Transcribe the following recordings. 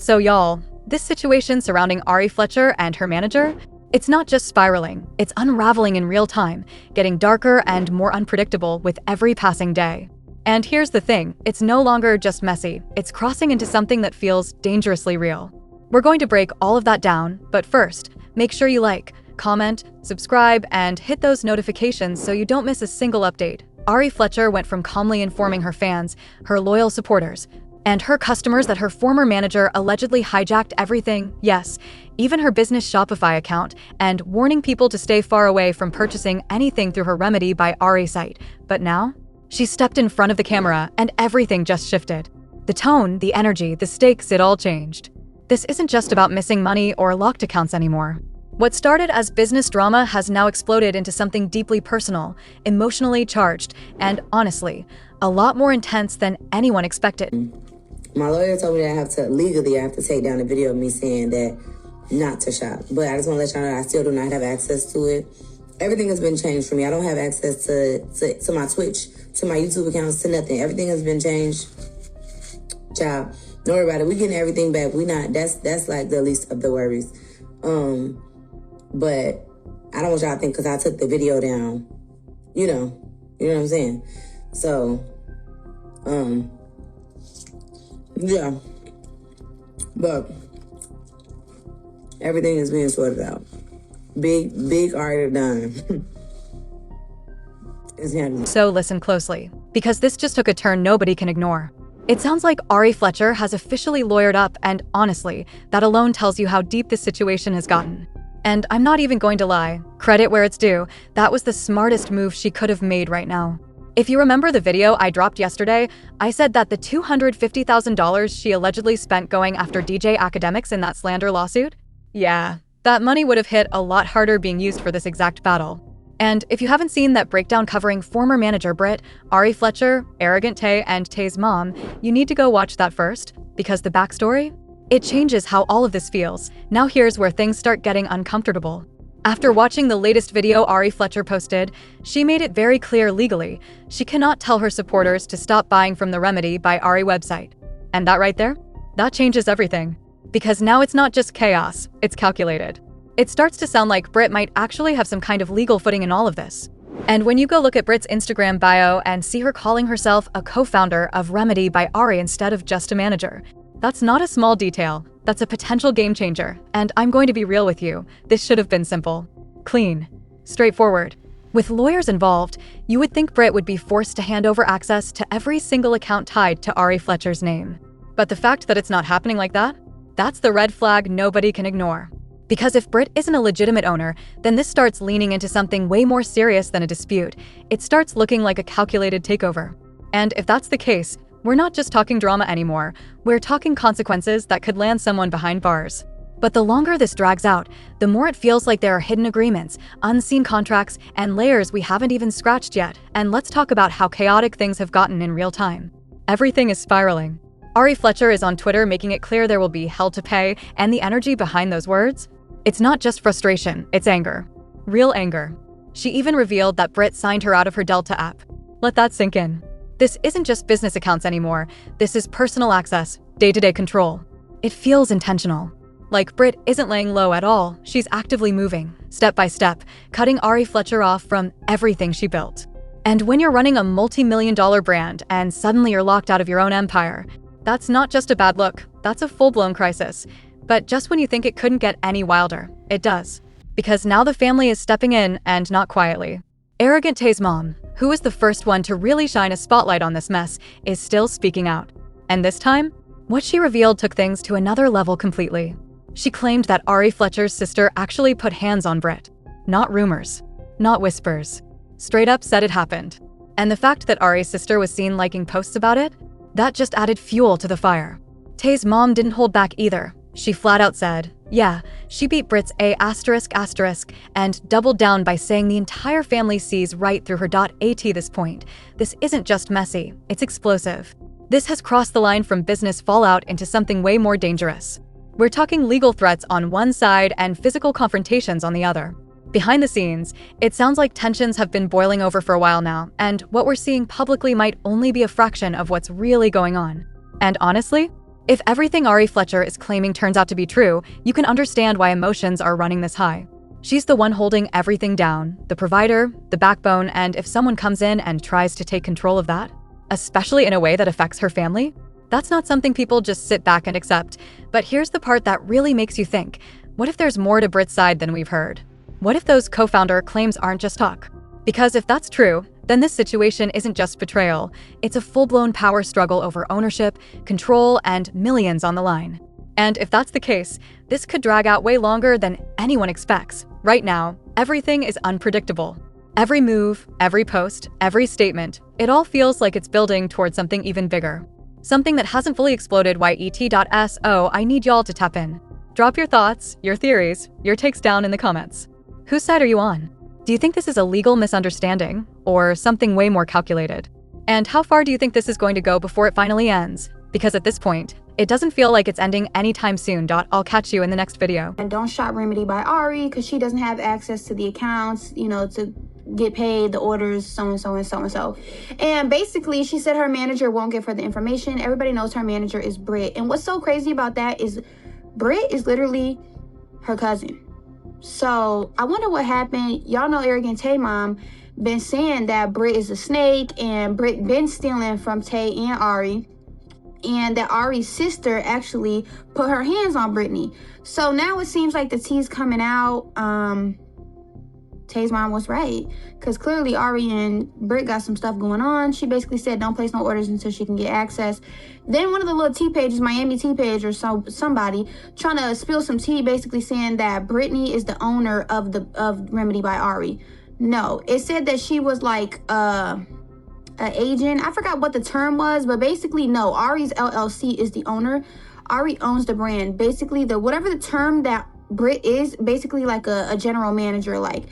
So y'all, this situation surrounding Ari Fletcher and her manager, it's not just spiraling, it's unraveling in real time, getting darker and more unpredictable with every passing day. And here's the thing, it's no longer just messy, it's crossing into something that feels dangerously real. We're going to break all of that down, but first, make sure you like, comment, subscribe, and hit those notifications so you don't miss a single update. Ari Fletcher went from calmly informing her fans, her loyal supporters, and her customers that her former manager allegedly hijacked everything, yes, even her business Shopify account, and warning people to stay far away from purchasing anything through her Remedy by Ari site. But now, she stepped in front of the camera and everything just shifted. The tone, the energy, the stakes, it all changed. This isn't just about missing money or locked accounts anymore. What started as business drama has now exploded into something deeply personal, emotionally charged, and honestly, a lot more intense than anyone expected. My lawyer told me that I have to take down a video of me saying that not to shop. But I just want to let y'all know I still do not have access to it. Everything has been changed for me. I don't have access to my Twitch, to my YouTube accounts, to nothing. Everything has been changed. Child, don't worry about it. We getting everything back. That's like the least of the worries. But I don't want y'all to think because I took the video down, you know what I'm saying? So, yeah, but everything is being sorted out. Big already done. It's happening. So listen closely, because this just took a turn nobody can ignore. It sounds like Ari Fletcher has officially lawyered up, and honestly, that alone tells you how deep this situation has gotten. And I'm not even going to lie, credit where it's due, that was the smartest move she could have made right now. If you remember the video I dropped yesterday, I said that the $250,000 she allegedly spent going after DJ academics in that slander lawsuit? Yeah, that money would have hit a lot harder being used for this exact battle. And if you haven't seen that breakdown covering former manager Britt, Ari Fletcher, Arrogant Tay, and Tay's mom, you need to go watch that first, because the backstory? It changes how all of this feels. Now here's where things start getting uncomfortable. After watching the latest video Ari Fletcher posted, she made it very clear legally, she cannot tell her supporters to stop buying from the Remedy by Ari website. And that right there? That changes everything. Because now it's not just chaos, it's calculated. It starts to sound like Britt might actually have some kind of legal footing in all of this. And when you go look at Britt's Instagram bio and see her calling herself a co-founder of Remedy by Ari instead of just a manager, that's not a small detail, that's a potential game changer, and I'm going to be real with you, this should have been simple, clean, straightforward. With lawyers involved, you would think Britt would be forced to hand over access to every single account tied to Ari Fletcher's name. But the fact that it's not happening like that, that's the red flag nobody can ignore. Because if Britt isn't a legitimate owner, then this starts leaning into something way more serious than a dispute. It starts looking like a calculated takeover. And if that's the case, we're not just talking drama anymore, we're talking consequences that could land someone behind bars. But the longer this drags out, the more it feels like there are hidden agreements, unseen contracts, and layers we haven't even scratched yet. And let's talk about how chaotic things have gotten in real time. Everything is spiraling. Ari Fletcher is on Twitter making it clear there will be hell to pay, and the energy behind those words? It's not just frustration, it's anger. Real anger. She even revealed that Britt signed her out of her Delta app. Let that sink in. This isn't just business accounts anymore, this is personal access, day-to-day control. It feels intentional. Like Britt isn't laying low at all, she's actively moving, step by step, cutting Ari Fletcher off from everything she built. And when you're running a multi-million-dollar brand and suddenly you're locked out of your own empire, that's not just a bad look, that's a full-blown crisis. But just when you think it couldn't get any wilder, it does. Because now the family is stepping in, and not quietly. Arrogant Tay's mom, who was the first one to really shine a spotlight on this mess, is still speaking out. And this time, what she revealed took things to another level completely. She claimed that Ari Fletcher's sister actually put hands on Britt. Not rumors, not whispers. Straight up said it happened. And the fact that Ari's sister was seen liking posts about it, that just added fuel to the fire. Tay's mom didn't hold back either. She flat out said, yeah, she beat Britt's A****, and doubled down by saying the entire family sees right through her .at this point. This isn't just messy, it's explosive. This has crossed the line from business fallout into something way more dangerous. We're talking legal threats on one side and physical confrontations on the other. Behind the scenes, it sounds like tensions have been boiling over for a while now, and what we're seeing publicly might only be a fraction of what's really going on. And honestly, If everything Ari Fletcher is claiming turns out to be true, you can understand why emotions are running this high. She's the one holding everything down, the provider, the backbone, and if someone comes in and tries to take control of that, especially in a way that affects her family, that's not something people just sit back and accept. But here's the part that really makes you think. What if there's more to Brit's side than we've heard? What if those co-founder claims aren't just talk? Because if that's true, then this situation isn't just betrayal. It's a full-blown power struggle over ownership, control, and millions on the line. And if that's the case, this could drag out way longer than anyone expects. Right now, everything is unpredictable. Every move, every post, every statement, it all feels like it's building towards something even bigger. Something that hasn't fully exploded. YET.so I need y'all to tap in. Drop your thoughts, your theories, your takes down in the comments. Whose side are you on? Do you think this is a legal misunderstanding or something way more calculated? And how far do you think this is going to go before it finally ends? Because at this point, it doesn't feel like it's ending anytime soon. I'll catch you in the next video. And don't shop Remedy by Ari because she doesn't have access to the accounts, to get paid, the orders, so and so and so and so. And basically, she said her manager won't give her the information. Everybody knows her manager is Brit. And what's so crazy about that is Brit is literally her cousin. So I wonder what happened. Y'all know Arrogant Tay mom been saying that Brit is a snake and Brit been stealing from Tay and Ari. And that Ari's sister actually put her hands on Brittany. So now it seems like the tea's coming out. Tay's mom was right. Because clearly Ari and Britt got some stuff going on. She basically said don't place no orders until she can get access. Then one of the little tea pages, Miami tea page or somebody, trying to spill some tea, basically saying that Brittany is the owner of Remedy by Ari. No, it said that she was like an agent. I forgot what the term was, but basically no, Ari's LLC is the owner. Ari owns the brand. Basically, whatever the term that Brit is, basically like a general manager. Like,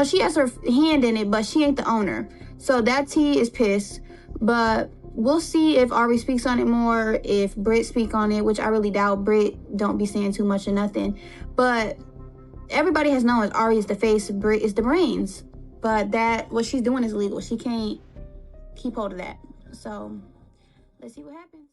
she has her hand in it, but she ain't the owner. So that tea is pissed. But we'll see if Ari speaks on it more, if Brit speak on it, which I really doubt. Brit don't be saying too much or nothing. But everybody has known Ari is the face, Brit is the brains. But what she's doing is illegal. She can't keep hold of that. So let's see what happens.